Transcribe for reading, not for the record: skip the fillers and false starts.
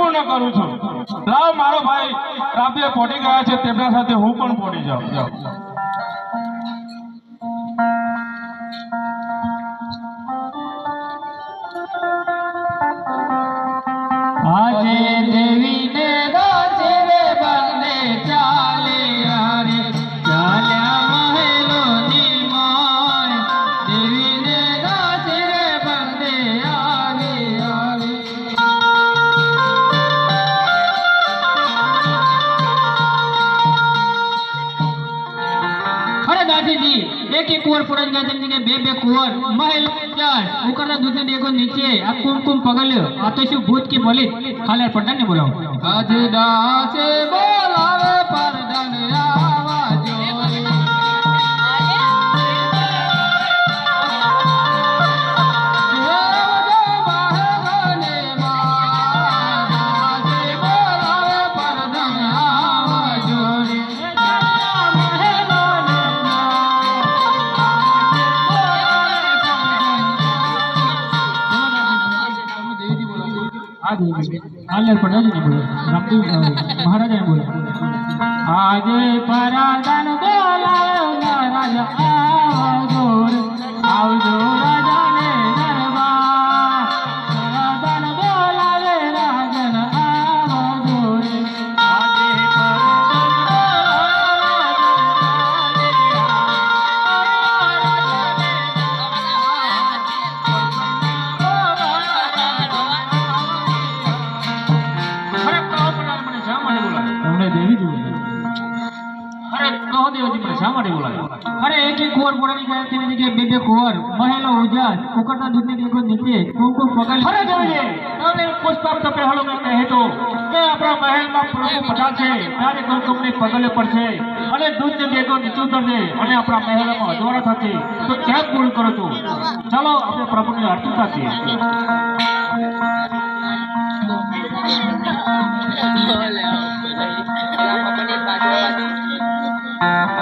પૂર્ણ કરું છું. લાવ મારો ભાઈ રાબિયા પોટી ગયા છે, તેમના સાથે હું પણ પોટી જાઉં. આજે દેવીને ગાશે રે બંને ચાલે રે ચાલ્યા મહેલોની માય દેવીને ગાશે રે બંને આવે આવે अरे दादी जी एक एक कुंवर पुरान जाते के बे कुंवर महल चार ऊपर दूध ने देखो नीचे आ कुमकुम पगल्यो आ तो शिव भूत की बोली खाले पटन ने बोलाओ दादी दासे बोलावे परदन आवाजो आले पड़ा जी ने बोला रामदेव महाराज ने बोला आज परादन बोलावे राजा आवजोर आवजो राजा ने दरबार परादन बोलावे राजन आवजोर आज अरे एक एक कुंवर पुरानी जाती है कि बेबे कुंवर महलो उजास उकड़ता दूध ने देखो नीचे कुमकुम पगल अरे देवी तने पुष्पा तो पहलो में कहे तो કે આપણા મહેલમાં પ્રભુ પધાર છે ત્યારે કુમકુમની પગલે પડશે અને દૂધ ને બેગો નીચે ઉતરશે અને આપણા મહેલમાં અજવાળા થશે તો કેમ પૂર્ણ કરો છો ચાલો આપણે પ્રભુની આરતી કરીએ